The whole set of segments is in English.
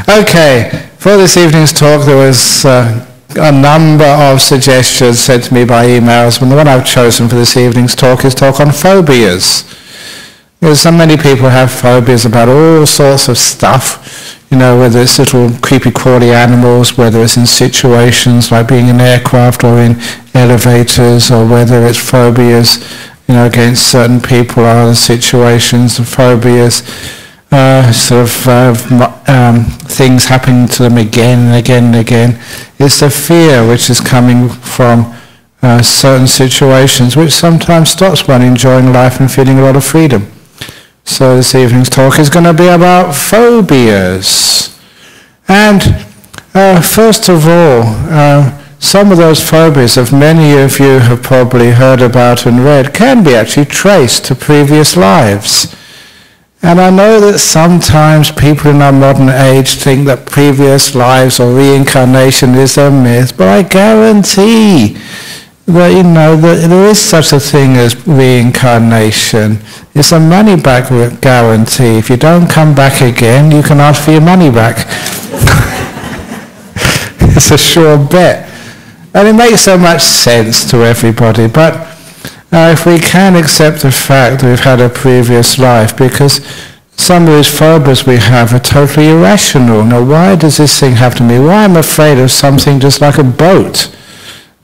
Okay, for this evening's talk there was a number of suggestions sent to me by emails, and the one I've chosen for this evening's talk is talk on phobias. Because so many people have phobias about all sorts of stuff, you know, whether it's little creepy crawly animals, whether it's in situations like being in aircraft or in elevators, or whether it's phobias, you know, against certain people or other situations, phobias, things happening to them again and again and again. It's the fear which is coming from certain situations, which sometimes stops one enjoying life and feeling a lot of freedom. So this evening's talk is going to be about phobias. And first of all, some of those phobias that many of you have probably heard about and read can be actually traced to previous lives. And I know that sometimes people in our modern age think that previous lives or reincarnation is a myth, but I guarantee that, you know, that there is such a thing as reincarnation. It's a money-back guarantee. If you don't come back again, you can ask for your money back. It's a sure bet. And it makes so much sense to everybody, but if we can accept the fact that we've had a previous life, because some of these phobias we have are totally irrational. Now, why does this thing happen to me? Why am I afraid of something just like a boat?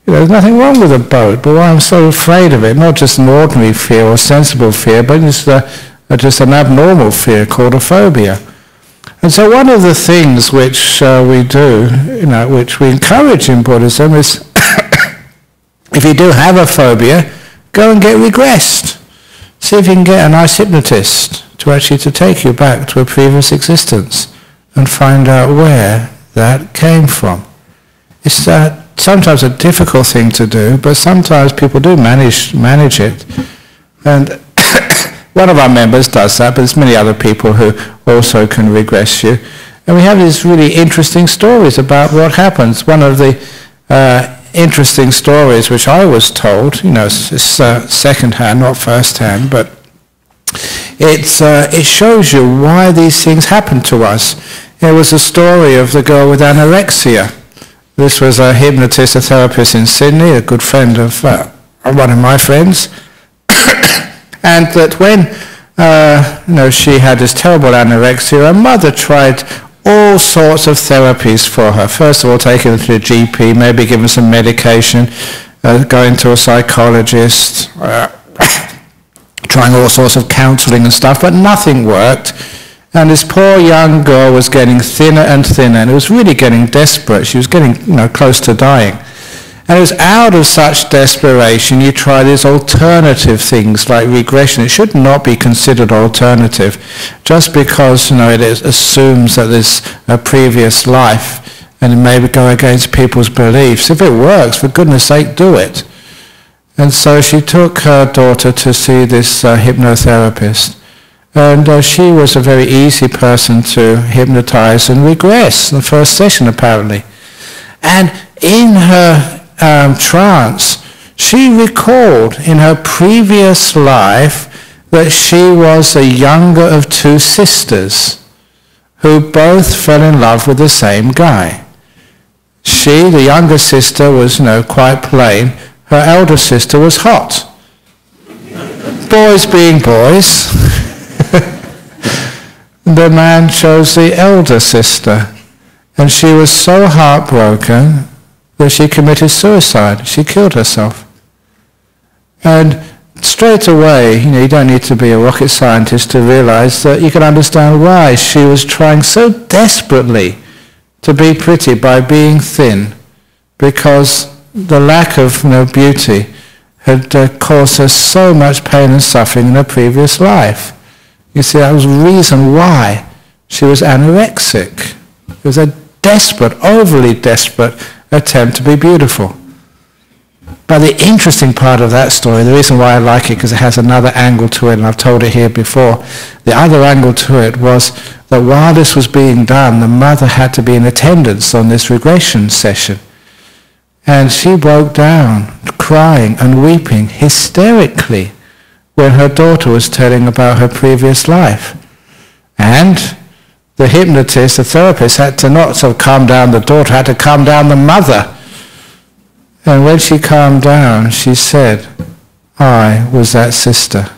You know, there's nothing wrong with a boat, but why I'm so afraid of it? Not just an ordinary fear or sensible fear, but just an abnormal fear called a phobia. And so one of the things which we do, you know, which we encourage in Buddhism is if you do have a phobia, go and get regressed. See if you can get a nice hypnotist to take you back to a previous existence and find out where that came from. It's sometimes a difficult thing to do, but sometimes people do manage it. And one of our members does that, but there's many other people who also can regress you. And we have these really interesting stories about what happens. One of the interesting stories which I was told, you know, it's second-hand, not first-hand, but it shows you why these things happen to us. It was a story of the girl with anorexia. This was a hypnotist, a therapist in Sydney, a good friend of one of my friends, and that when you know, she had this terrible anorexia, her mother tried all sorts of therapies for her. First of all, taking her to a GP, maybe giving some medication, going to a psychologist, trying all sorts of counselling and stuff, but nothing worked. And this poor young girl was getting thinner and thinner, and it was really getting desperate. She was getting, you know, close to dying. And it was out of such desperation you try these alternative things like regression. It should not be considered alternative just because, you know, it assumes that there's a previous life and it may go against people's beliefs. If it works, for goodness sake, do it. And so she took her daughter to see this hypnotherapist. And she was a very easy person to hypnotize and regress in the first session, apparently. And in her trance, she recalled in her previous life that she was the younger of two sisters who both fell in love with the same guy. She, the younger sister, was, you know, quite plain. Her elder sister was hot. Boys being boys, the man chose the elder sister, and she was so heartbroken that she committed suicide. She killed herself. And straight away, you know, you don't need to be a rocket scientist to realize that you can understand why she was trying so desperately to be pretty by being thin, because the lack of, you know, beauty had caused her so much pain and suffering in her previous life. You see, that was the reason why she was anorexic. It was a desperate, overly desperate attempt to be beautiful. But the interesting part of that story, the reason why I like it, because it has another angle to it, and I've told it here before, the other angle to it was that while this was being done, the mother had to be in attendance on this regression session. And she broke down, crying and weeping hysterically when her daughter was telling about her previous life. And the hypnotist, the therapist, had to not sort of calm down the daughter, had to calm down the mother. And when she calmed down, she said, I was that sister.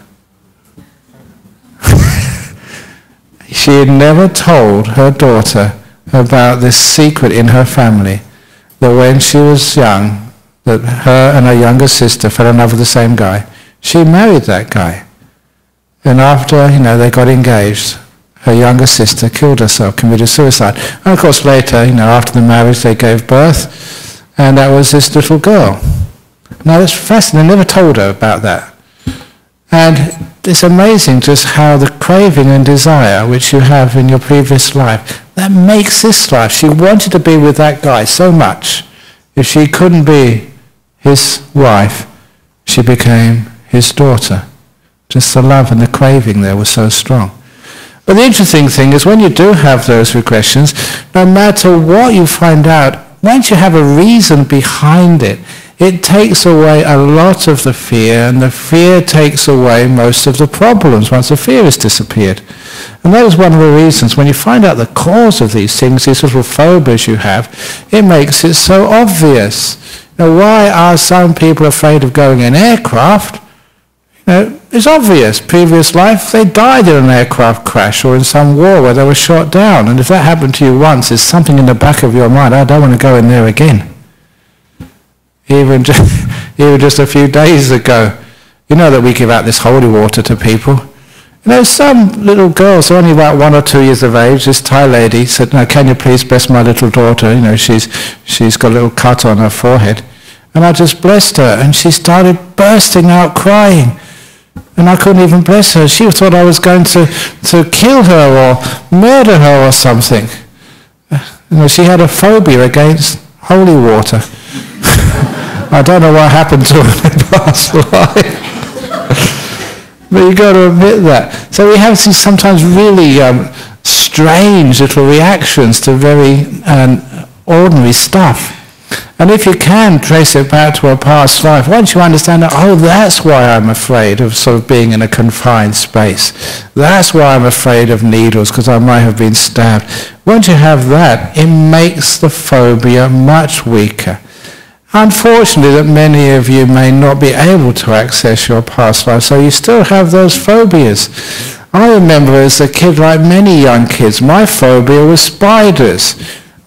She had never told her daughter about this secret in her family, that when she was young, that her and her younger sister fell in love with the same guy. She married that guy. And after, they got engaged, her younger sister killed herself, committed suicide. And of course later, after the marriage, they gave birth, and that was this little girl. Now it's fascinating, they never told her about that. And it's amazing just how the craving and desire which you have in your previous life, that makes this life. She wanted to be with that guy so much. If she couldn't be his wife, she became his daughter. Just the love and the craving there was so strong. But the interesting thing is when you do have those regressions, no matter what you find out, once you have a reason behind it, it takes away a lot of the fear, and the fear takes away most of the problems once the fear has disappeared. And that is one of the reasons when you find out the cause of these things, these little phobias you have, it makes it so obvious. Why are some people afraid of going in aircraft? It's obvious. Previous life, they died in an aircraft crash or in some war where they were shot down. And if that happened to you once, there's something in the back of your mind, I don't want to go in there again. Even just a few days ago, that we give out this holy water to people. Some little girls, only about 1 or 2 years of age, this Thai lady said, "No, can you please bless my little daughter? She's got a little cut on her forehead." And I just blessed her, and she started bursting out crying. And I couldn't even bless her. She thought I was going to kill her or murder her or something. She had a phobia against holy water. I don't know what happened to her in past life. But you've got to admit that. So we have these sometimes really strange little reactions to very ordinary stuff. And if you can trace it back to a past life, once you understand that, that's why I'm afraid of sort of being in a confined space. That's why I'm afraid of needles, because I might have been stabbed. Once you have that, it makes the phobia much weaker. Unfortunately, that many of you may not be able to access your past life, so you still have those phobias. I remember as a kid, like many young kids, my phobia was spiders.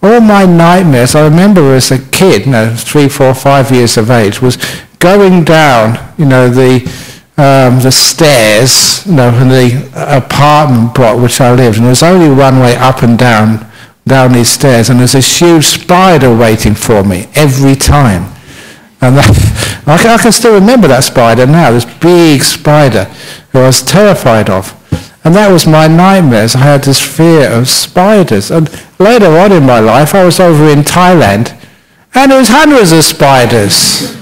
All my nightmares, I remember as a kid, 3, 4, 5 years of age, was going down, the stairs, in the apartment block which I lived, and there was only one way up and down these stairs, and there's this huge spider waiting for me every time. And I can still remember that spider now, this big spider who I was terrified of. And that was my nightmares. I had this fear of spiders. And later on in my life, I was over in Thailand, and there was hundreds of spiders.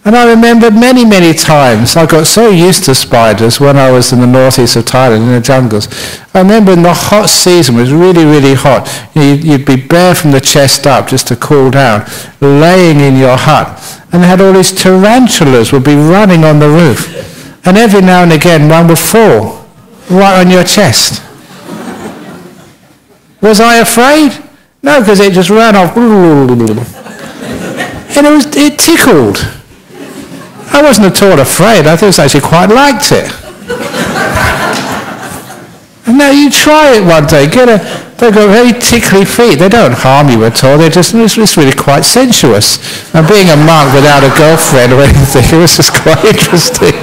And I remembered many, many times, I got so used to spiders when I was in the northeast of Thailand, in the jungles. I remember in the hot season, it was really, really hot, you'd be bare from the chest up just to cool down, laying in your hut. And they had all these tarantulas would be running on the roof. And every now and again, one would fall right on your chest. Was I afraid? No, because it just ran off. And it tickled. I wasn't at all afraid. I thought I actually quite liked it. And now you try it one day. They've got very tickly feet. They don't harm you at all. It's really quite sensuous. And being a monk without a girlfriend or anything, it was just quite interesting.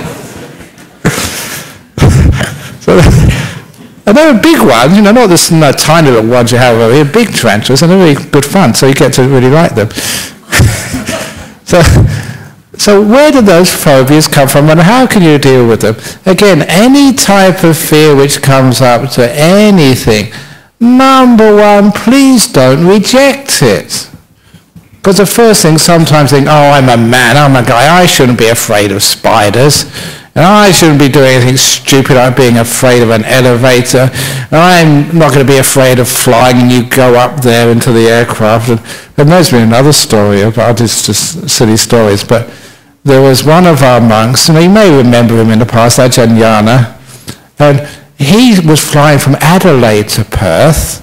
And they were big ones, not this tiny little ones you have over here, big tarantulas, and they're really good fun, so you get to really like them. So where do those phobias come from, and how can you deal with them? Again, any type of fear which comes up to anything, number one, please don't reject it. Because the first thing, sometimes think, I'm a man, I'm a guy, I shouldn't be afraid of spiders. And I shouldn't be doing anything stupid like being afraid of an elevator. And I'm not going to be afraid of flying, and you go up there into the aircraft. And there must be another story about this, just silly stories. But there was one of our monks, and you may remember him in the past, Ajahn Brahm, and he was flying from Adelaide to Perth,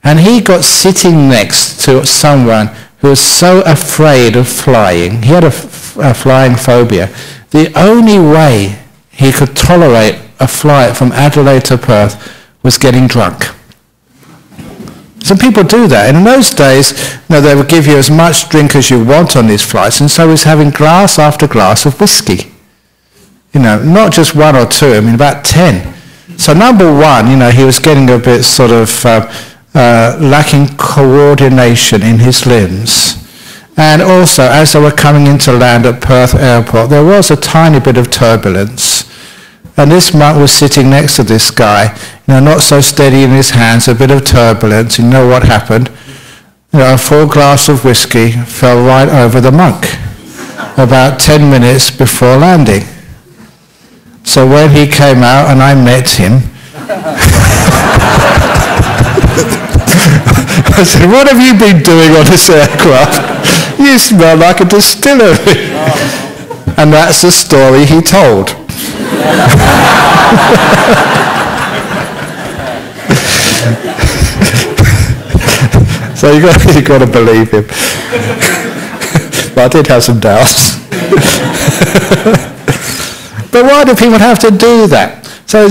and he got sitting next to someone who was so afraid of flying. He had a flying phobia. The only way he could tolerate a flight from Adelaide to Perth was getting drunk. Some people do that. In those days, they would give you as much drink as you want on these flights, and so he was having glass after glass of whiskey. Not just one or two, about 10. So number one, he was getting a bit sort of lacking coordination in his limbs. And also, as they were coming into land at Perth Airport, there was a tiny bit of turbulence. And this monk was sitting next to this guy, not so steady in his hands, a bit of turbulence. You know what happened? A full glass of whiskey fell right over the monk about 10 minutes before landing. So when he came out and I met him, I said, "What have you been doing on this aircraft? You smell like a distillery." And that's the story he told. So you got to believe him. But I did have some doubts. But why do people have to do that? So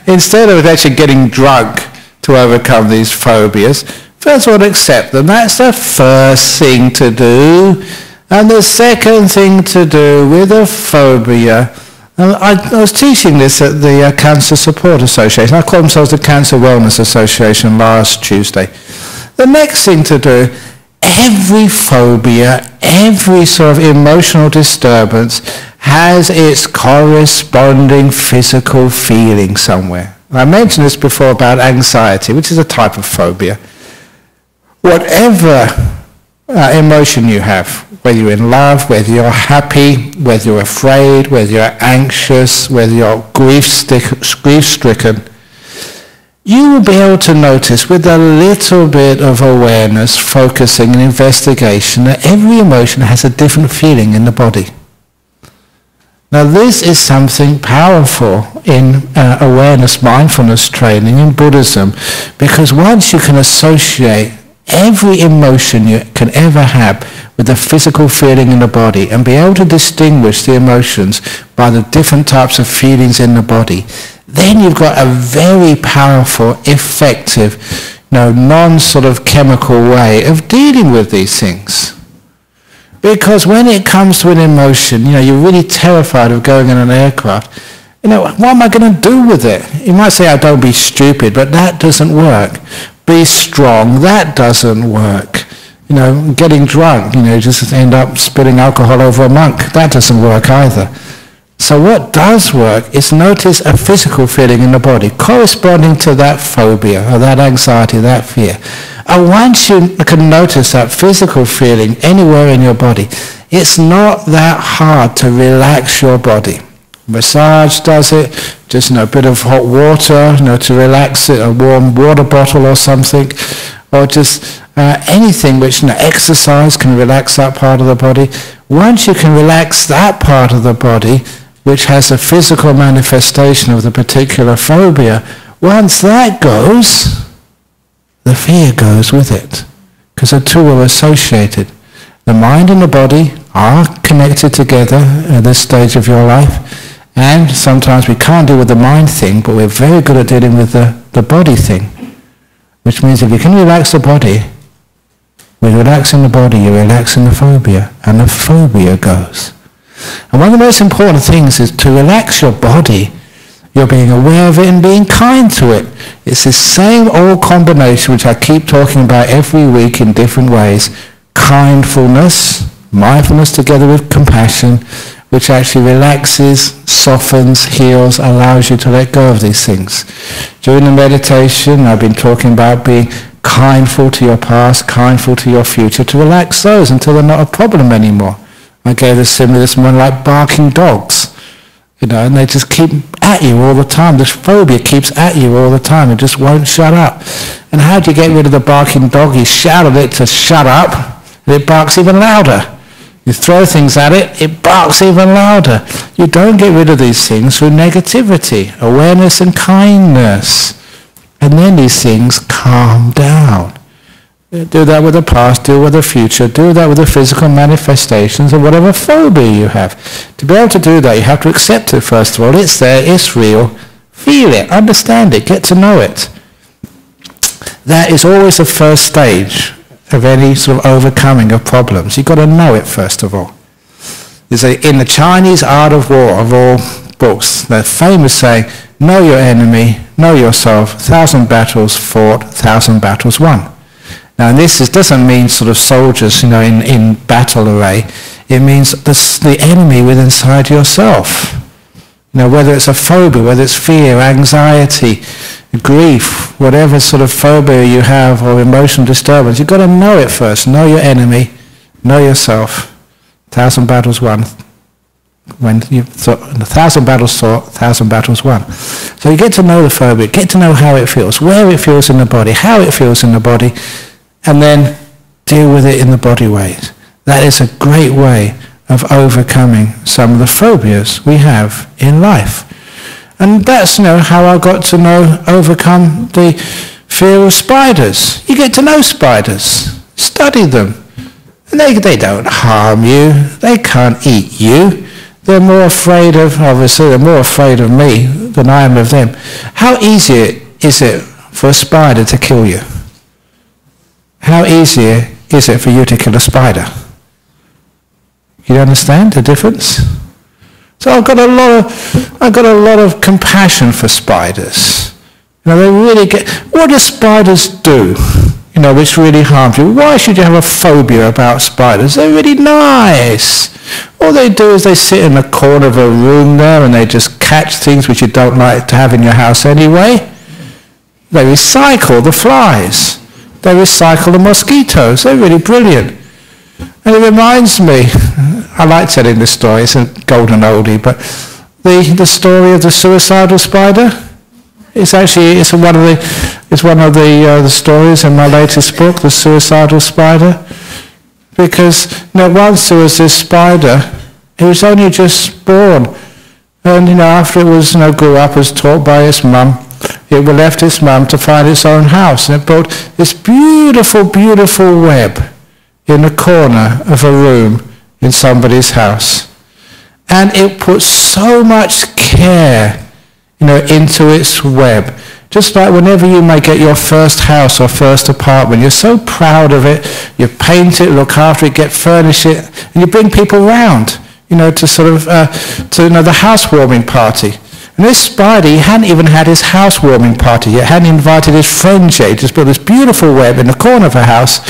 instead of actually getting drunk to overcome these phobias, first of all, accept them. That's the first thing to do. And the second thing to do with a phobia, I was teaching this at the Cancer Support Association. I call themselves the Cancer Wellness Association last Tuesday. The next thing to do, every phobia, every sort of emotional disturbance has its corresponding physical feeling somewhere. I mentioned this before about anxiety, which is a type of phobia. Whatever emotion you have, whether you're in love, whether you're happy, whether you're afraid, whether you're anxious, whether you're grief-stricken, you will be able to notice with a little bit of awareness, focusing and investigation, that every emotion has a different feeling in the body. Now this is something powerful in awareness, mindfulness training in Buddhism, because once you can associate every emotion you can ever have with the physical feeling in the body and be able to distinguish the emotions by the different types of feelings in the body, then you've got a very powerful, effective, non-sort of chemical way of dealing with these things. Because when it comes to an emotion, you're really terrified of going in an aircraft. What am I going to do with it? You might say, "Oh, don't be stupid," but that doesn't work. Be strong, that doesn't work. Getting drunk, just end up spilling alcohol over a monk. That doesn't work either. So what does work is notice a physical feeling in the body corresponding to that phobia or that anxiety, that fear. And once you can notice that physical feeling anywhere in your body, it's not that hard to relax your body. Massage does it, just a bit of hot water, to relax it, a warm water bottle or something, or just anything which, exercise can relax that part of the body. Once you can relax that part of the body, which has a physical manifestation of the particular phobia, once that goes, the fear goes with it, because the two are associated. The mind and the body are connected together at this stage of your life, and sometimes we can't deal with the mind thing, but we're very good at dealing with the body thing, which means if you can relax the body, with relaxing the body, you're relaxing the phobia, and the phobia goes. And one of the most important things is to relax your body. You're being aware of it and being kind to it. It's this same old combination which I keep talking about every week in different ways. Kindfulness, mindfulness together with compassion, which actually relaxes, softens, heals, allows you to let go of these things. During the meditation, I've been talking about being kindful to your past, kindful to your future, to relax those until they're not a problem anymore. I gave a simile this morning like barking dogs, and they just keep at you all the time. This phobia keeps at you all the time. It just won't shut up. And how do you get rid of the barking dog? You shout at it to shut up, and it barks even louder. You throw things at it, it barks even louder. You don't get rid of these things through negativity, awareness and kindness. And then these things calm down. Do that with the past, do it with the future, do that with the physical manifestations of whatever phobia you have. To be able to do that, you have to accept it first of all. It's there, it's real. Feel it, understand it, get to know it. That is always the first stage of any sort of overcoming of problems. You've got to know it first of all. In the Chinese art of war, of all books, the famous saying, know your enemy, know yourself, 1,000 battles fought, 1,000 battles won. Now this doesn't mean sort of soldiers, in battle array. It means the enemy within inside yourself. Whether it's a phobia, whether it's fear, anxiety, grief, whatever sort of phobia you have or emotional disturbance, you've got to know it first. Know your enemy, know yourself. 1,000 battles won. When you thought 1,000 battles fought, 1,000 battles won. So you get to know the phobia, get to know how it feels, where it feels in the body, how it feels in the body, and then deal with it in the body ways. That is a great way of overcoming some of the phobias we have in life. And that's how I got to overcome the fear of spiders. You get to know spiders, study them. And they don't harm you, they can't eat you. They're more afraid of me than I am of them. How easy is it for a spider to kill you? How easy is it for you to kill a spider? You understand the difference? So I've got a lot of compassion for spiders. They really get. What do spiders do? Which really harms you. Why should you have a phobia about spiders? They're really nice. All they do is they sit in the corner of a room there and they just catch things which you don't like to have in your house anyway. They recycle the flies. They recycle the mosquitoes. They're really brilliant. And it reminds me, I like telling this story, it's a golden oldie, but the story of the suicidal spider, it's one of the stories in my latest book, The Suicidal Spider, because once there was this spider, it was only just born, and after it was grew up, was taught by its mum, it left its mum to find its own house, and it built this beautiful, beautiful web in the corner of a room in somebody's house. And it put so much care, into its web. Just like whenever you may get your first house or first apartment, you're so proud of it, you paint it, look after it, furnish it, and you bring people round, to sort of, the housewarming party. And this spider, he hadn't even had his housewarming party yet, hadn't invited his friends yet, he just built this beautiful web in the corner of a house.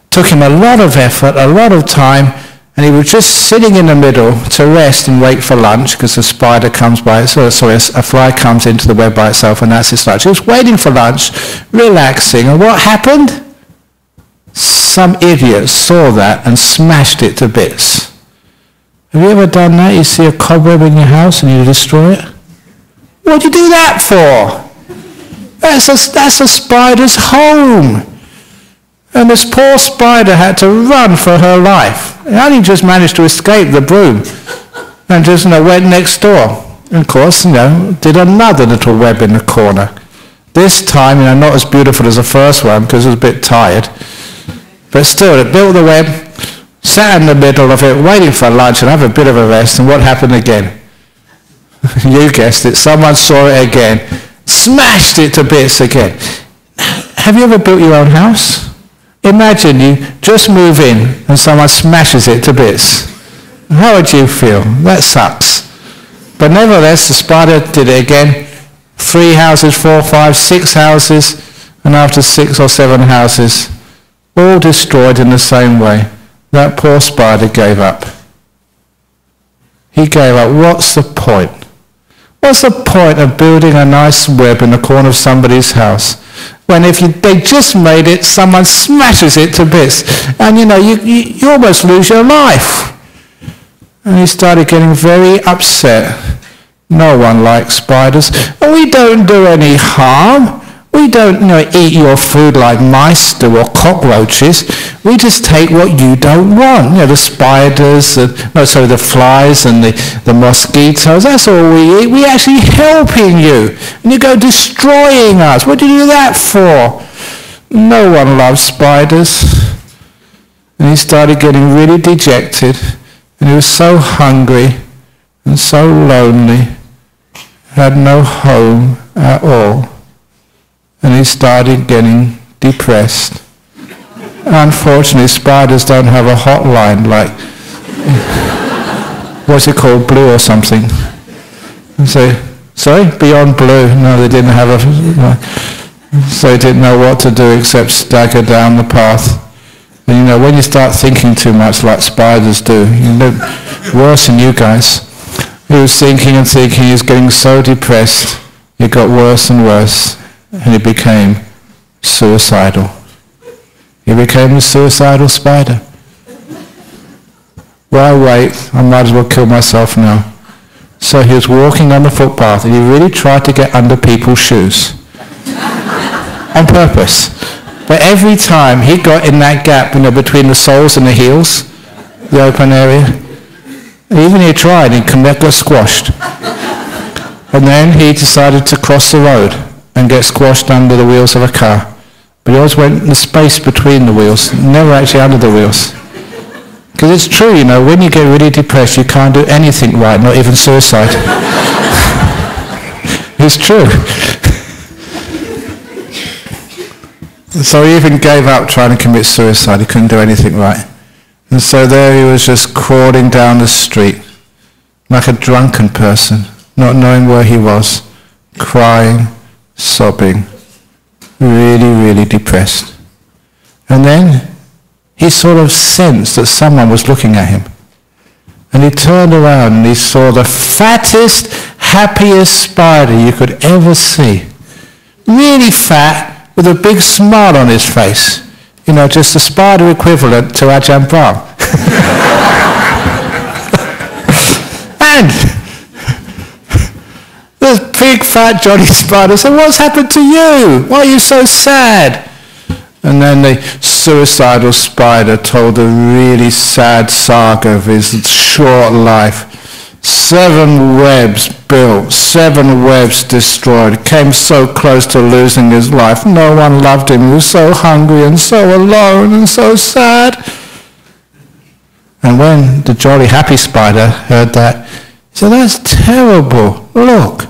Took him a lot of effort, a lot of time, and he was just sitting in the middle to rest and wait for lunch because a spider comes by, a fly comes into the web by itself and that's its lunch. He was waiting for lunch, relaxing, and what happened? Some idiot saw that and smashed it to bits. Have you ever done that? You see a cobweb in your house and you destroy it? What'd you do that for? That's a spider's home. And this poor spider had to run for her life. It only just managed to escape the broom and just went next door. And of course, did another little web in the corner. This time, not as beautiful as the first one because it was a bit tired. But still, it built the web, sat in the middle of it, waiting for lunch and have a bit of a rest. And what happened again? You guessed it. Someone saw it again, smashed it to bits again. Have you ever built your own house? Imagine you just move in and someone smashes it to bits. How would you feel? That sucks. But nevertheless, the spider did it again. 3 houses, 4, 5, 6 houses, and after 6 or 7 houses, all destroyed in the same way, that poor spider gave up. He gave up. What's the point? What's the point of building a nice web in the corner of somebody's house when they just made it, someone smashes it to bits, and you almost lose your life? And he started getting very upset. No one likes spiders. And we don't do any harm. We don't, eat your food like mice do or cockroaches. We just take what you don't want. The spiders, the flies and the mosquitoes. That's all we eat. We're actually helping you. And you go destroying us. What do you do that for? No one loves spiders. And he started getting really dejected. And he was so hungry and so lonely. Had no home at all. And he started getting depressed. Unfortunately, spiders don't have a hotline like, what's it called, Blue or something. And so, sorry, Beyond Blue. No, they didn't have so they didn't know what to do except stagger down the path. And when you start thinking too much like spiders do, worse than you guys. He was thinking and thinking, he was getting so depressed, it got worse and worse. And he became suicidal. He became a suicidal spider. Why wait? I might as well kill myself now. So he was walking on the footpath and he really tried to get under people's shoes. On purpose. But every time he got in that gap, between the soles and the heels, the open area, even he tried, he got squashed. And then he decided to cross the road and get squashed under the wheels of a car. But he always went in the space between the wheels, never actually under the wheels. Because it's true, when you get really depressed, you can't do anything right, not even suicide. It's true. So he even gave up trying to commit suicide. He couldn't do anything right. And so there he was just crawling down the street like a drunken person, not knowing where he was, crying, sobbing, really, really depressed. And then he sort of sensed that someone was looking at him. And he turned around and he saw the fattest, happiest spider you could ever see. Really fat, with a big smile on his face. Just the spider equivalent to Ajahn Brahm. And this big fat Johnny Spider said, "What's happened to you? Why are you so sad?" And then the suicidal spider told a really sad saga of his short life. 7 webs built, 7 webs destroyed, came so close to losing his life. No one loved him. He was so hungry and so alone and so sad. And when the jolly happy spider heard that, he said, "That's terrible. Look,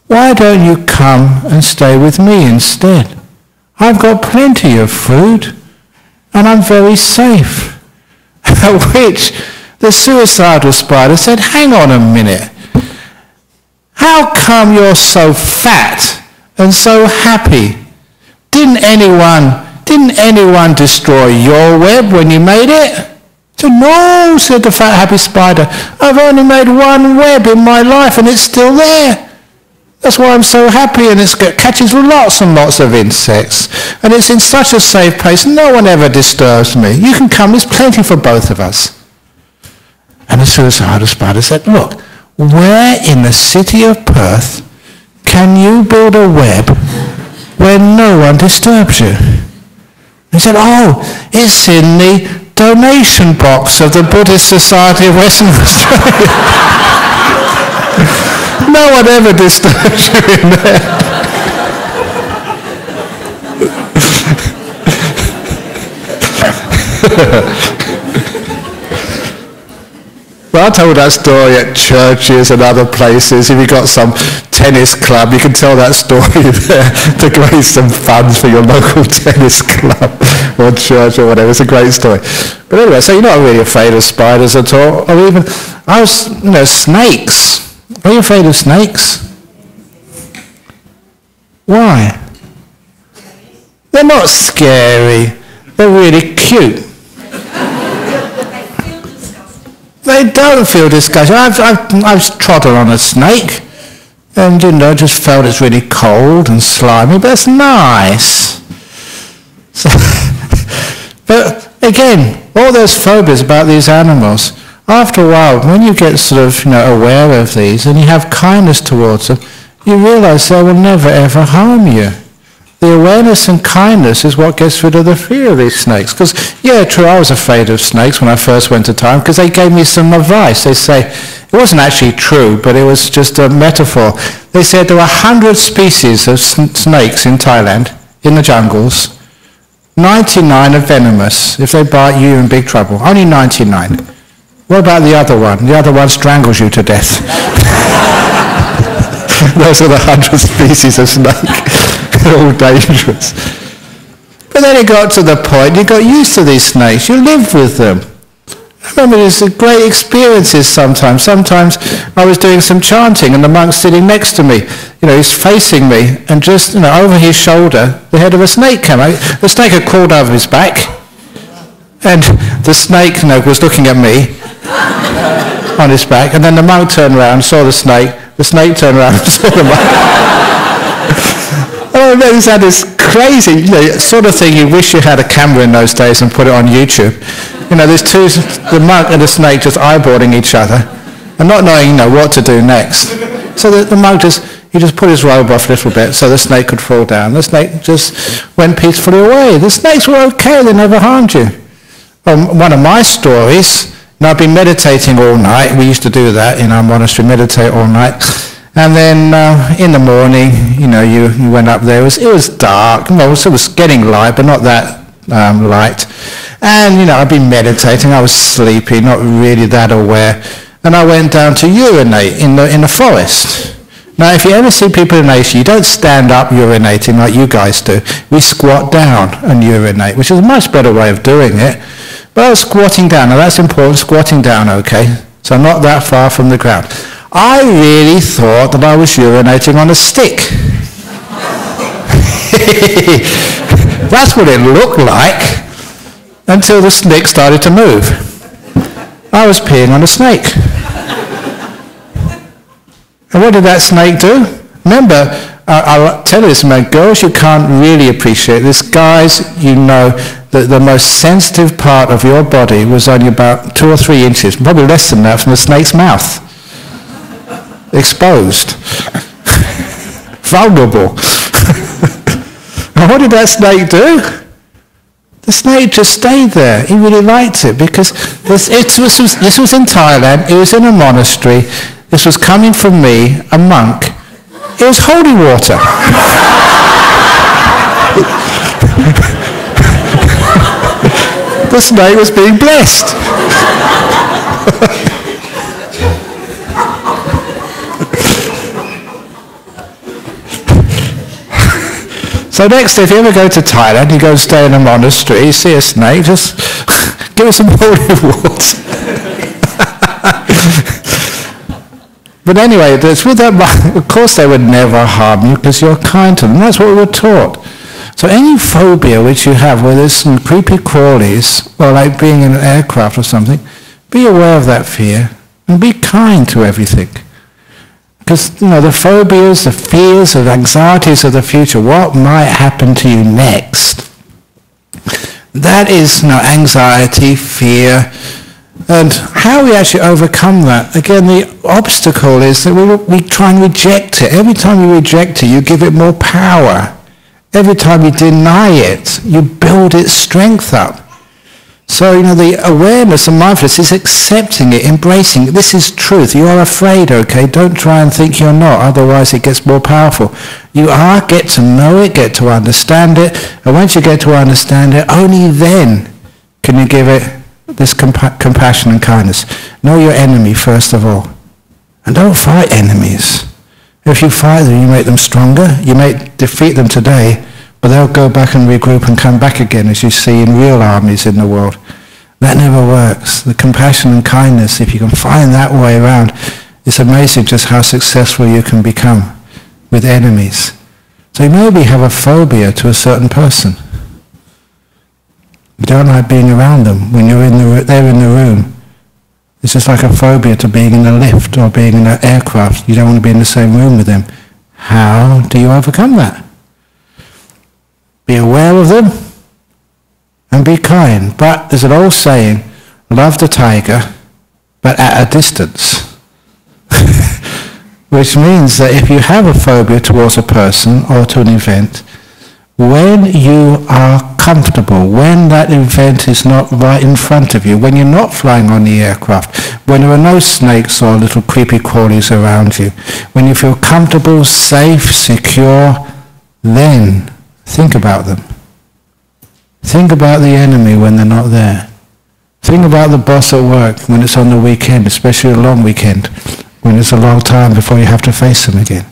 why don't you come and stay with me instead? I've got plenty of food and I'm very safe." At which the suicidal spider said, "Hang on a minute. How come you're so fat and so happy? Didn't anyone destroy your web when you made it?" So, "No," said the fat happy spider. "I've only made 1 web in my life and it's still there. That's why I'm so happy, and it catches lots and lots of insects. And it's in such a safe place, no one ever disturbs me. You can come, there's plenty for both of us." And the suicidal spider said, "Look, where in the city of Perth can you build a web where no one disturbs you?" He said, "Oh, it's in the donation box of the Buddhist Society of Western Australia." No one ever disturbs you in there. Well, I told that story at churches and other places. If you've got some tennis club, you can tell that story there to raise some funds for your local tennis club or church or whatever. It's a great story. But anyway, so you're not really afraid of spiders at all. Or even, snakes. Are you afraid of snakes? Why? They're not scary. They're really cute. They don't feel disgusting. I've trodden on a snake and, just felt it's really cold and slimy, but it's nice. So, but again, all those phobias about these animals, after a while, when you get sort of, aware of these and you have kindness towards them, you realize they will never ever harm you. the awareness and kindness is what gets rid of the fear of these snakes. Because, yeah, true, I was afraid of snakes when I first went to Thailand, because they gave me some advice. They say, it wasn't actually true, but it was just a metaphor. They said there are 100 species of snakes in Thailand, in the jungles. 99 are venomous. If they bite you, you're in big trouble. Only 99. What about the other one? The other one strangles you to death. Those are the 100 species of snake. They're all dangerous. But then it got to the point, you got used to these snakes. You lived with them. I remember there's great experiences sometimes. Sometimes I was doing some chanting and the monk's sitting next to me. You know, he's facing me, and just, you know, over his shoulder, the head of a snake came out. The snake had crawled over his back, and the snake, you know, was looking at me on his back, and then the monk turned around, saw the snake turned around and saw the monk. Oh, man, he's had this crazy, you know, sort of thing you wish you had a camera in those days and put it on YouTube. You know, there's two, the monk and the snake just eyeballing each other and not knowing, you know, what to do next. So the monk just put his robe off a little bit so the snake could fall down. The snake just went peacefully away. The snakes were okay, they never harmed you. One of my stories, you know, I've been meditating all night. We used to do that in our monastery, meditate all night. And then in the morning, you know, you went up there. It was dark. Well, it was getting light, but not that light. And, you know, I'd been meditating. I was sleepy, not really that aware. And I went down to urinate in the forest. Now, if you ever see people urinate, you don't stand up urinating like you guys do. We squat down and urinate, which is a much better way of doing it. But I was squatting down. Now, that's important, squatting down, okay? So I'm not that far from the ground. I really thought that I was urinating on a stick. That's what it looked like, until the snake started to move. I was peeing on a snake. And what did that snake do? Remember, I'll tell you this, man, girls, you can't really appreciate this. Guys, you know that the most sensitive part of your body was only about 2 or 3 inches, probably less than that, from the snake's mouth. Exposed. Vulnerable. And what did that snake do? The snake just stayed there. He really liked it, because this was in Thailand. It was in a monastery. This was coming from me, a monk. It was holy water. The snake was being blessed. So next, if you ever go to Thailand, you go and stay in a monastery, you see a snake, just give it some holy water. But anyway, with that, of course they would never harm you because you're kind to them. That's what we were taught. So any phobia which you have, where there's some creepy crawlies, or like being in an aircraft or something, be aware of that fear and be kind to everything. Because, you know, the phobias, the fears, the anxieties of the future, what might happen to you next? That is, you know, anxiety, fear, and how we actually overcome that. Again, the obstacle is that we try and reject it. Every time you reject it, you give it more power. Every time you deny it, you build its strength up. So, you know, the awareness and mindfulness is accepting it, embracing it. This is truth. You are afraid, okay? Don't try and think you're not, otherwise it gets more powerful. You are, get to know it, get to understand it, and once you get to understand it, only then can you give it this compassion and kindness. Know your enemy, first of all. And don't fight enemies. If you fight them, you make them stronger. You may defeat them today, but they'll go back and regroup and come back again, as you see in real armies in the world. That never works. The compassion and kindness, if you can find that way around, it's amazing just how successful you can become with enemies. So you maybe have a phobia to a certain person. You don't like being around them when you're they're in the room. It's just like a phobia to being in a lift or being in an aircraft. You don't want to be in the same room with them. How do you overcome that? Be aware of them and be kind. But there's an old saying, love the tiger, but at a distance. Which means that if you have a phobia towards a person or to an event, when you are comfortable, when that event is not right in front of you, when you're not flying on the aircraft, when there are no snakes or little creepy crawlies around you, when you feel comfortable, safe, secure, then think about them. Think about the enemy when they're not there. Think about the boss at work when it's on the weekend, especially a long weekend, when it's a long time before you have to face them again.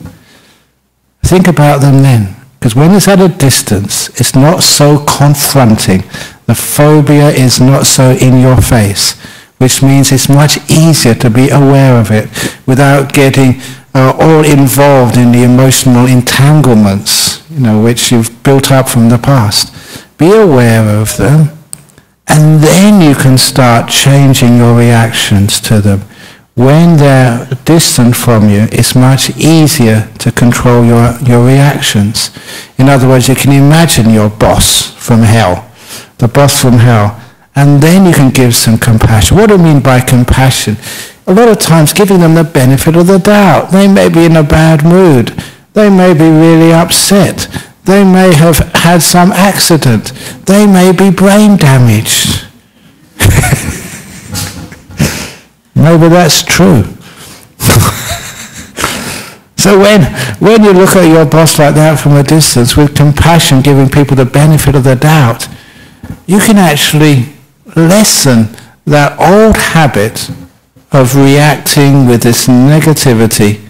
Think about them then. Because when it's at a distance, it's not so confronting. The phobia is not so in your face, which means it's much easier to be aware of it without getting all involved in the emotional entanglements, which you've built up from the past. Be aware of them, and then you can start changing your reactions to them. When they're distant from you, it's much easier to control your reactions. In other words, you can imagine your boss from hell, the boss from hell, and then you can give some compassion. What do I mean by compassion? A lot of times giving them the benefit of the doubt. They may be in a bad mood. They may be really upset. They may have had some accident. They may be brain damaged. Maybe that's true. So when you look at your boss like that from a distance, with compassion, giving people the benefit of the doubt, you can actually lessen that old habit of reacting with this negativity.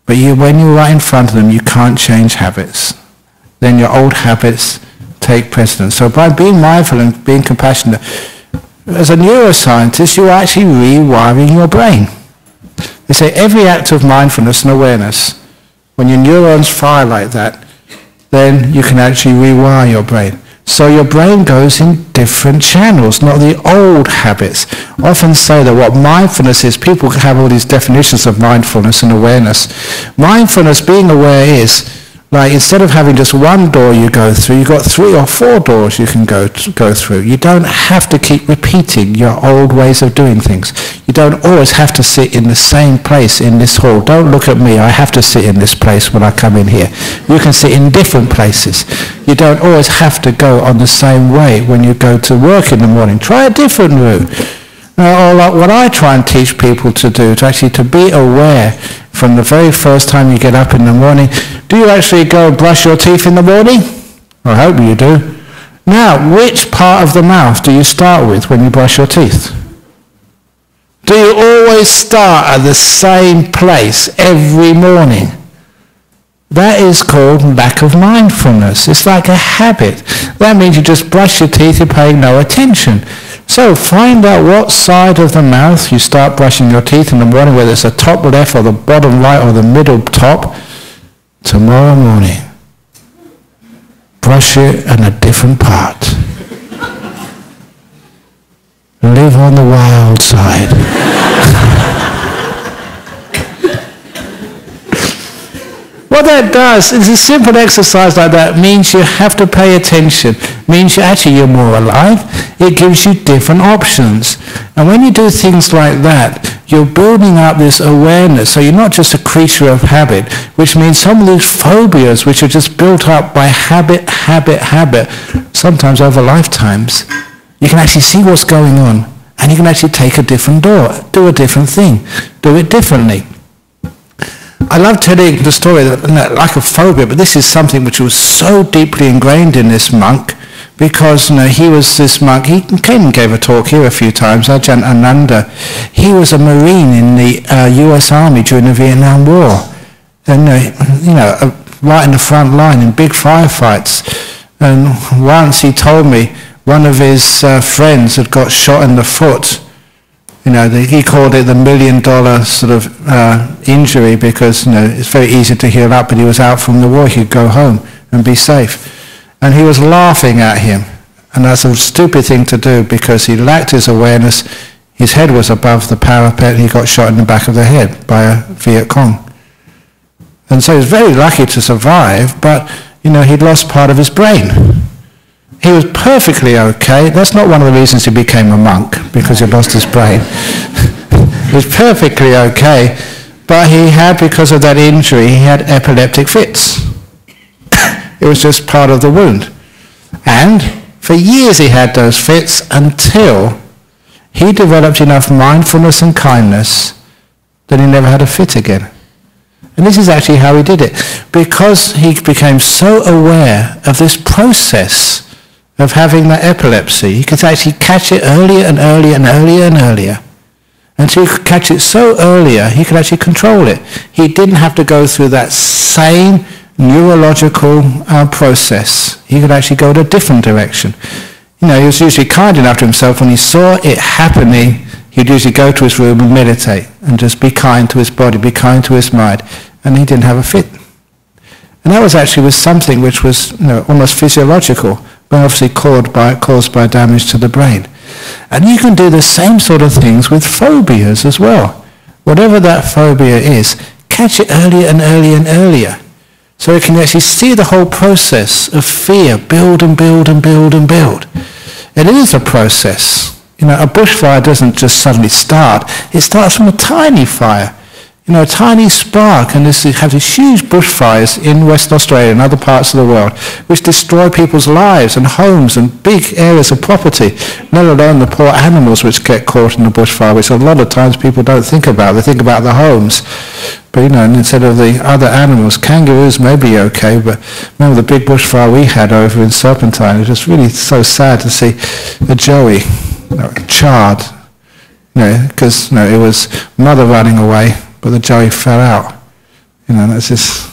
But when you're right in front of them, you can't change habits. Then your old habits take precedence. So by being mindful and being compassionate, as a neuroscientist, you're actually rewiring your brain. They say every act of mindfulness and awareness, when your neurons fire like that, then you can actually rewire your brain. So your brain goes in different channels, not the old habits. I often say that what mindfulness is, people have all these definitions of mindfulness and awareness. Mindfulness, being aware, is like instead of having just one door you go through, you've got 3 or 4 doors you can go through. You don't have to keep repeating your old ways of doing things. You don't always have to sit in the same place in this hall. Don't look at me, I have to sit in this place when I come in here. You can sit in different places. You don't always have to go on the same way when you go to work in the morning. Try a different route. Or like what I try and teach people to do, to be aware from the very first time you get up in the morning. Do you actually go and brush your teeth in the morning? I hope you do. Now, which part of the mouth do you start with when you brush your teeth? Do you always start at the same place every morning? That is called lack of mindfulness. It's like a habit. That means you just brush your teeth, you're paying no attention. So find out what side of the mouth you start brushing your teeth in the morning, whether it's the top left or the bottom right or the middle top. Tomorrow morning, brush it on a different part. Live on the wild side. What that does is a simple exercise like that means you have to pay attention, means you're more alive. It gives you different options. And when you do things like that, you're building up this awareness. So you're not just a creature of habit, which means some of these phobias which are just built up by habit, sometimes over lifetimes, you can actually see what's going on, and you can actually take a different door, do a different thing, do it differently. I love telling the story that, like a phobia, but this is something which was so deeply ingrained in this monk, because he was this monk. He came and gave a talk here a few times. Ajahn Ananda. He was a Marine in the U.S. Army during the Vietnam War, and right in the front line in big firefights. And once he told me one of his friends had got shot in the foot. He called it the $1 million sort of injury, because it's very easy to heal up, but he was out from the war. He could go home and be safe. And he was laughing at him. And that's a stupid thing to do, because he lacked his awareness. His head was above the parapet, and he got shot in the back of the head by a Viet Cong. And so he was very lucky to survive, but he'd lost part of his brain. He was perfectly okay. That's not one of the reasons he became a monk, because he lost his brain. He was perfectly okay, but he had, because of that injury, he had epileptic fits. It was just part of the wound. And for years he had those fits until he developed enough mindfulness and kindness that he never had a fit again. And this is actually how he did it. Because he became so aware of this process of having that epilepsy, he could actually catch it earlier and earlier and earlier and earlier. Until he could catch it so earlier, he could actually control it. He didn't have to go through that same neurological process. He could actually go in a different direction. He was usually kind enough to himself. When he saw it happening, he'd usually go to his room and meditate and just be kind to his body, be kind to his mind. And he didn't have a fit. And that was actually something which was almost physiological, but obviously caused by damage to the brain. And you can do the same sort of things with phobias as well. Whatever that phobia is, catch it earlier and earlier and earlier. So you can actually see the whole process of fear build and build and build and build. It is a process. A bushfire doesn't just suddenly start. It starts from a tiny fire. A tiny spark, and you have these huge bushfires in Western Australia and other parts of the world, which destroy people's lives and homes and big areas of property, let alone the poor animals which get caught in the bushfire, which a lot of times people don't think about. They think about the homes. But, and instead of the other animals, kangaroos may be okay, but remember the big bushfire we had over in Serpentine? It was just really so sad to see a joey, charred, because it was mother running away, but the joey fell out. That's just,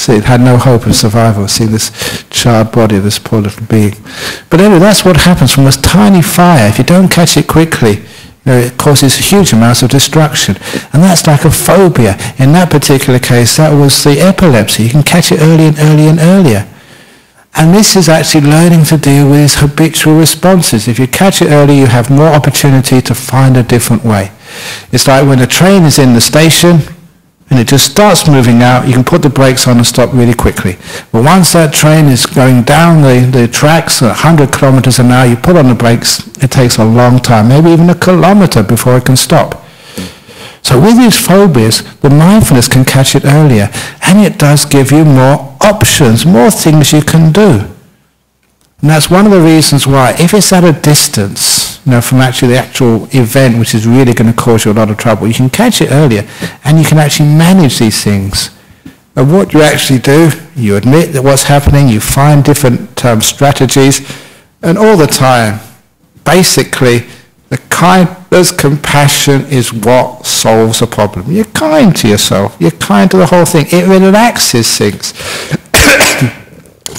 it had no hope of survival. See this charred body of this poor little being. But anyway, that's what happens from this tiny fire. If you don't catch it quickly, it causes huge amounts of destruction. And that's like a phobia. In that particular case, that was the epilepsy. You can catch it earlier and earlier and earlier. And this is actually learning to deal with these habitual responses. If you catch it early, you have more opportunity to find a different way. It's like when a train is in the station and it just starts moving out, you can put the brakes on and stop really quickly. But once that train is going down the tracks at 100 kilometers an hour, you put on the brakes, it takes a long time, maybe even a kilometer before it can stop. So with these phobias, the mindfulness can catch it earlier, and it does give you more options, more things you can do. And that's one of the reasons why, if it's at a distance, from actually the actual event, which is really going to cause you a lot of trouble, you can catch it earlier, and you can actually manage these things. And what you actually do, you admit that what's happening, you find different strategies, and all the time, basically, the kindness, compassion is what solves a problem. You're kind to yourself. You're kind to the whole thing. It relaxes things.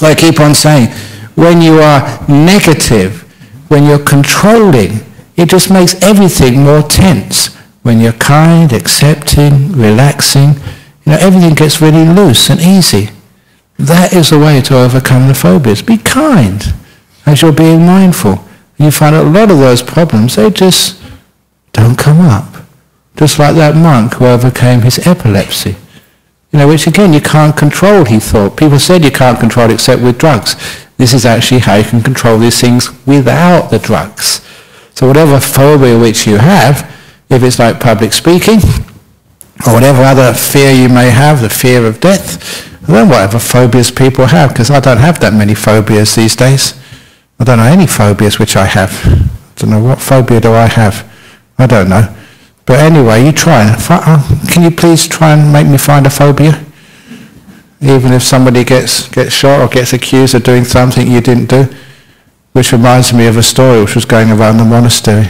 I keep on saying, when you are negative, when you're controlling, it just makes everything more tense. When you're kind, accepting, relaxing, everything gets really loose and easy. That is the way to overcome the phobias. Be kind as you're being mindful. You find a lot of those problems, they just don't come up. Just like that monk who overcame his epilepsy. Which again, you can't control, he thought. People said you can't control it except with drugs. This is actually how you can control these things without the drugs. So whatever phobia which you have, if it's like public speaking, or whatever other fear you may have, the fear of death, and then whatever phobias people have, because I don't have that many phobias these days. I don't know any phobias which I have. I don't know, what phobia do I have? I don't know. But anyway, you try. Can you please try and make me find a phobia? Even if somebody gets shot or gets accused of doing something you didn't do. Which reminds me of a story which was going around the monastery.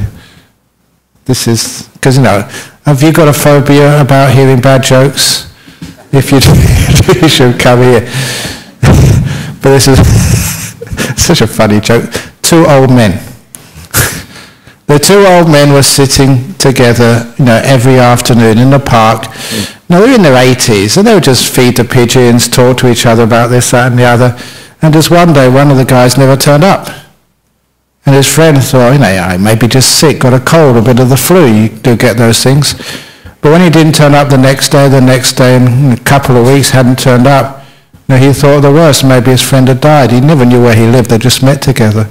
This is, because have you got a phobia about hearing bad jokes? If you do, you should come here. But this is such a funny joke. Two old men. The two old men were sitting together, every afternoon in the park. Now they're in their 80s, and they would just feed the pigeons, talk to each other about this, that, and the other. And just one day, one of the guys never turned up. And his friend thought, I may be just sick, got a cold, a bit of the flu. You do get those things. But when he didn't turn up the next day, and a couple of weeks hadn't turned up, he thought the worst. Maybe his friend had died. He never knew where he lived. They just met together.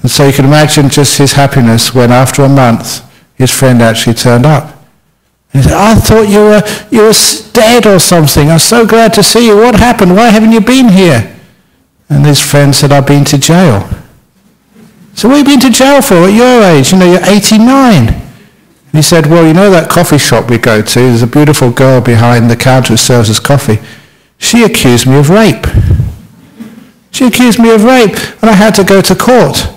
And so you can imagine just his happiness when after a month his friend actually turned up. And he said, I thought you were dead or something. I'm so glad to see you. What happened? Why haven't you been here? And his friend said, I've been to jail. So what have you been to jail for at your age? You know, you're 89. And he said, well, you know that coffee shop we go to, there's a beautiful girl behind the counter who serves us coffee. She accused me of rape. She accused me of rape, and I had to go to court.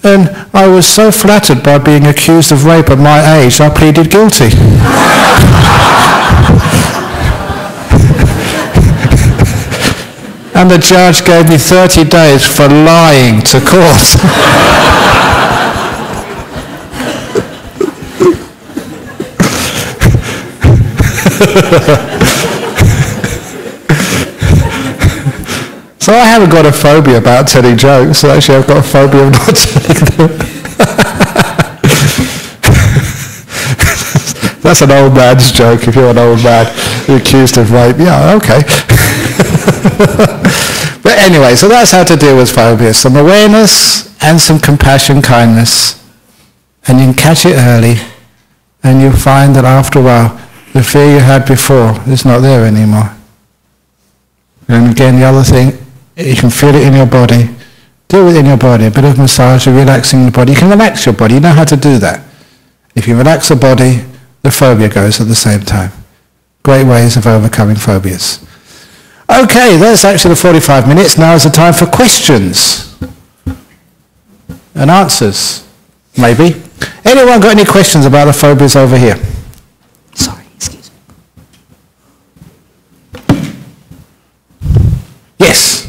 And I was so flattered by being accused of rape at my age, I pleaded guilty. And the judge gave me 30 days for lying to court. So I haven't got a phobia about telling jokes, so actually I've got a phobia of not telling them. That's an old man's joke. If you're an old man, you're accused of rape. Yeah, okay. But anyway, so that's how to deal with phobia. Some awareness and some compassion, kindness. And you can catch it early, and you'll find that after a while, the fear you had before is not there anymore. And again, the other thing, you can feel it in your body. Deal with it in your body. A bit of massage, relaxing the body. You can relax your body. You know how to do that. If you relax the body, the phobia goes at the same time. Great ways of overcoming phobias. Okay, that's actually the 45 minutes. Now is the time for questions and answers, maybe. Anyone got any questions about the phobias over here? Sorry, excuse me. Yes?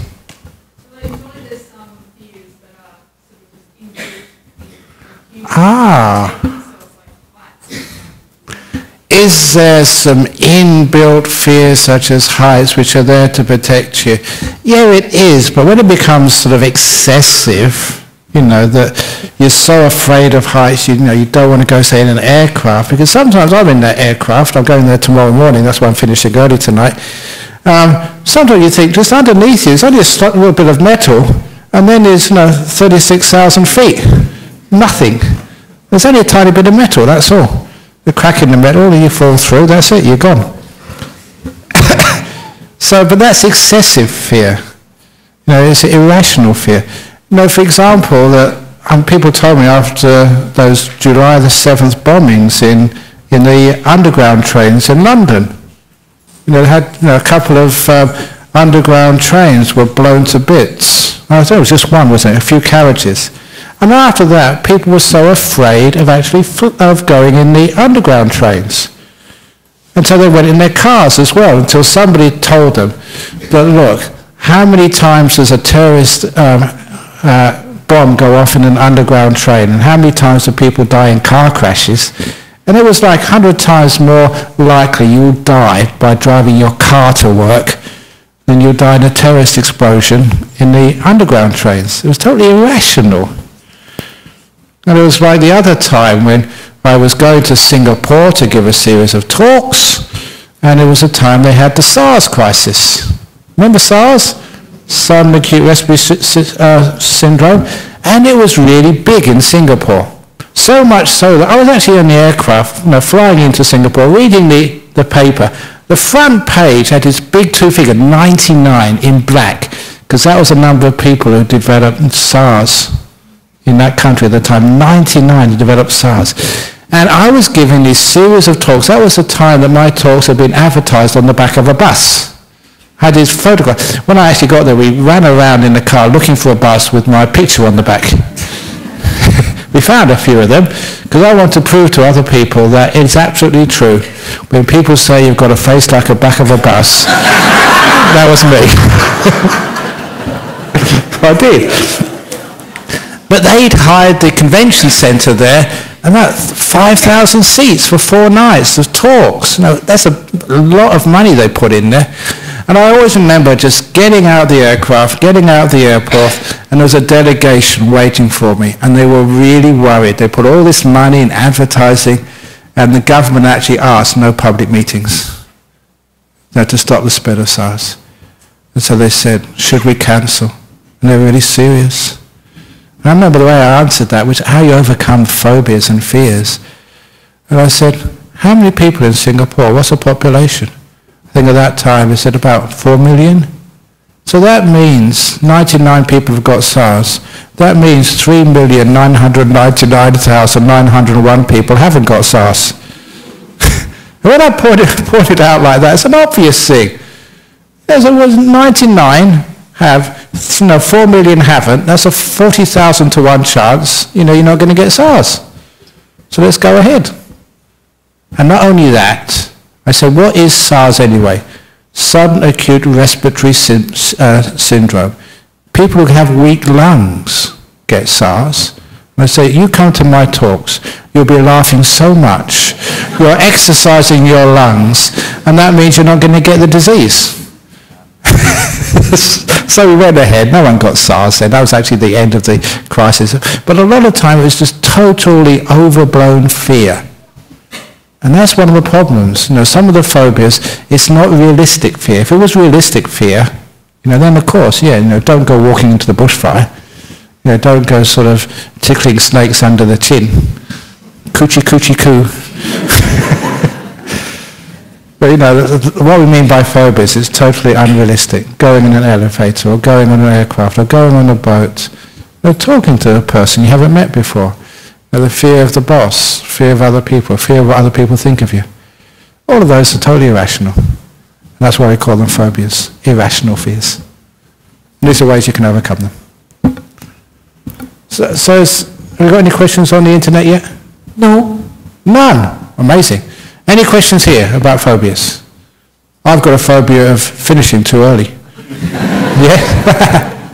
Is there some inbuilt fears such as heights which are there to protect you? Yeah, it is, but when it becomes sort of excessive, you know, that you're so afraid of heights, you know, you don't want to go, say, in an aircraft, because sometimes I'm in that aircraft, I'm going there tomorrow morning, that's why I'm finishing early tonight. Sometimes you think, just underneath you, there's only a little bit of metal, and then there's, you know, 36,000 feet. Nothing. There's only a tiny bit of metal, that's all. The crack in the metal, you fall through, that's it, you're gone. So, but that's excessive fear. You know, it's irrational fear. You know, for example, people told me after those July the 7th bombings in the underground trains in London, you know, they had, you know, a couple of underground trains were blown to bits. I thought it was just one, wasn't it? A few carriages. And after that, people were so afraid of actually of going in the underground trains. And so they went in their cars as well, until somebody told them that, look, how many times does a terrorist bomb go off in an underground train, and how many times do people die in car crashes? And it was like 100 times more likely you'll die by driving your car to work than you'll die in a terrorist explosion in the underground trains. It was totally irrational. And it was like the other time when I was going to Singapore to give a series of talks, and it was a time they had the SARS crisis. Remember SARS? Sudden acute respiratory syndrome. And it was really big in Singapore. So much so that I was actually on the aircraft, you know, flying into Singapore, reading the paper. The front page had this big two-figure, 99 in black, because that was the number of people who developed SARS in that country at the time. 99 who developed SARS. And I was giving this series of talks. That was the time that my talks had been advertised on the back of a bus. I had these photographs. When I actually got there, we ran around in the car looking for a bus with my picture on the back. We found a few of them, because I want to prove to other people that it's absolutely true. When people say you've got a face like a back of a bus, that was me. I did. But they'd hired the convention centre there, and that 5,000 seats for 4 nights of talks. You know, that's a lot of money they put in there. And I always remember just getting out of the aircraft, getting out of the airport, and there was a delegation waiting for me, and they were really worried. They put all this money in advertising, and the government actually asked no public meetings, you know, to stop the spread of SARS. And so they said, should we cancel? And they were really serious. And I remember the way I answered that, which how you overcome phobias and fears. And I said, how many people in Singapore? What's the population? I think at that time they said about 4 million. So that means 99 people have got SARS. That means 3,999,901 people haven't got SARS. When I point it out like that, it's an obvious thing. There's 99 have, 4 million haven't. That's a 40,000 to 1 chance. You're not going to get SARS. So let's go ahead. And not only that, I said, what is SARS anyway? Sudden acute respiratory syndrome. People who have weak lungs get SARS. And I say, you come to my talks, you'll be laughing so much. You're exercising your lungs, and that means you're not going to get the disease. So we went ahead. No one got SARS then. That was actually the end of the crisis. But a lot of time it was just totally overblown fear. And that's one of the problems. Some of the phobias, it's not realistic fear. If it was realistic fear, then of course, don't go walking into the bushfire. Don't go sort of tickling snakes under the chin. Coochie coochie coo. But what we mean by phobias is totally unrealistic. Going in an elevator, or going on an aircraft, or going on a boat, or talking to a person you haven't met before. The fear of the boss, fear of other people, fear of what other people think of you. All of those are totally irrational. And that's why we call them phobias, irrational fears. And these are ways you can overcome them. So have we got any questions on the internet yet? No. None. Amazing. Any questions here about phobias? I've got a phobia of finishing too early. Yeah?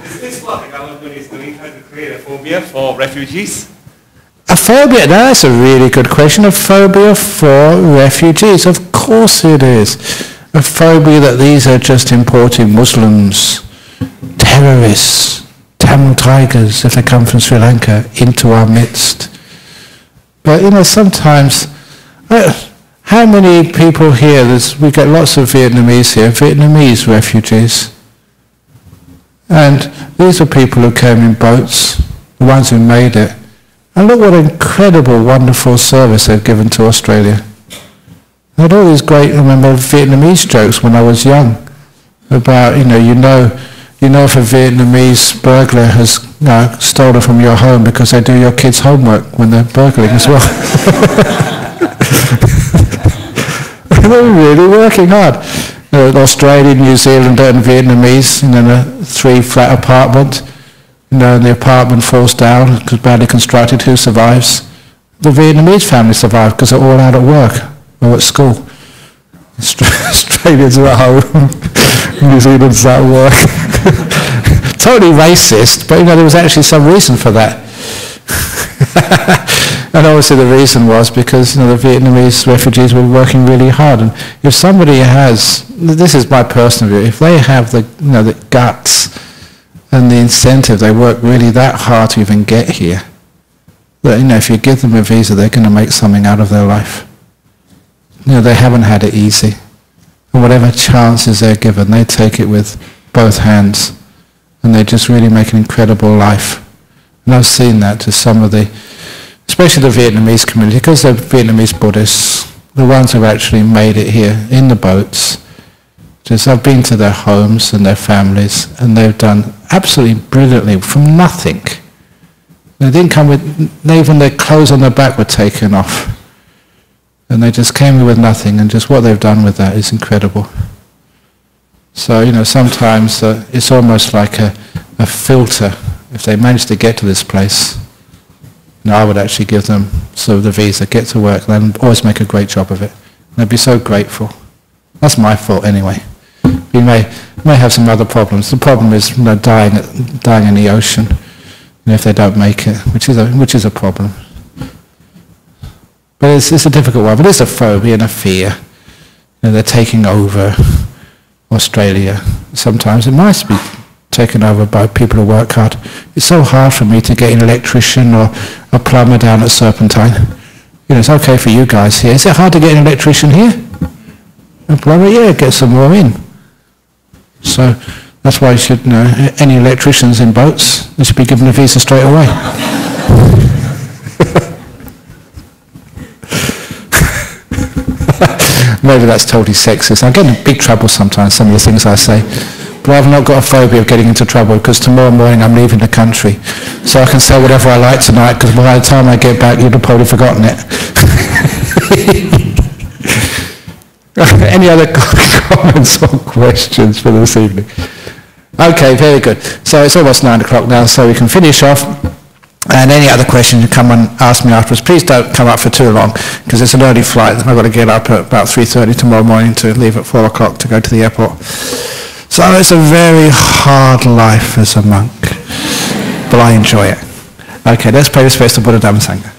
Is this what the government is doing, trying to create a phobia for refugees? A phobia? That's a really good question. A phobia for refugees. Of course it is. A phobia that these are just importing Muslims, terrorists, Tamil tigers, if they come from Sri Lanka, into our midst. But sometimes, how many people here, we get lots of Vietnamese here, Vietnamese refugees. And these are people who came in boats, the ones who made it. And look what incredible, wonderful service they've given to Australia. I had all these great, I remember Vietnamese jokes when I was young about, if a Vietnamese burglar has stolen from your home because they do your kids' homework when they're burgling as well. They're really working hard. Australian, New Zealander and Vietnamese in a 3-flat apartment. And the apartment falls down because badly constructed. Who survives? The Vietnamese family survive because they're all out at work or at school. Australians are at home. New Zealand's at work. Totally racist, but there was actually some reason for that. And obviously the reason was because the Vietnamese refugees were working really hard. And if somebody has, this is my personal view, if they have the guts and the incentive, they work really that hard to even get here, that if you give them a visa, they're going to make something out of their life. They haven't had it easy. And whatever chances they're given, they take it with both hands. And they just really make an incredible life. And I've seen that to some of the, especially the Vietnamese community, because they're Vietnamese Buddhists, the ones who've actually made it here in the boats. I've been to their homes and their families, and they've done absolutely brilliantly from nothing. They didn't come with, even their clothes on their back were taken off. And they just came with nothing, and just what they've done with that is incredible. So, sometimes it's almost like a filter. If they manage to get to this place, I would actually give them the visa, get to work, and always make a great job of it. And they'd be so grateful. That's my fault anyway. We may have some other problems. The problem is dying in the ocean, if they don't make it, which is a problem. But it's a difficult one. But it's a phobia and a fear. They're taking over Australia. Sometimes it might be taken over by people who work hard. It's so hard for me to get an electrician or a plumber down at Serpentine. It's okay for you guys here. Is it hard to get an electrician here? A plumber? Yeah, get some more in. So that's why you should know any electricians in boats, they should be given a visa straight away. Maybe that's totally sexist. I get in big trouble sometimes, some of the things I say. but I've not got a phobia of getting into trouble because tomorrow morning I'm leaving the country. So I can say whatever I like tonight because by the time I get back you'd have probably forgotten it. Any other comments or questions for this evening? Okay, very good. So it's almost 9 o'clock now, so we can finish off. And any other questions, you come and ask me afterwards. Please don't come up for too long, because it's an early flight. I've got to get up at about 3:30 tomorrow morning to leave at 4 o'clock to go to the airport. So it's a very hard life as a monk, but I enjoy it. Okay, let's pray the space to Buddha Dhamma Sangha.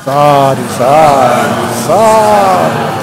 Sadhu, sadhu, sadhu.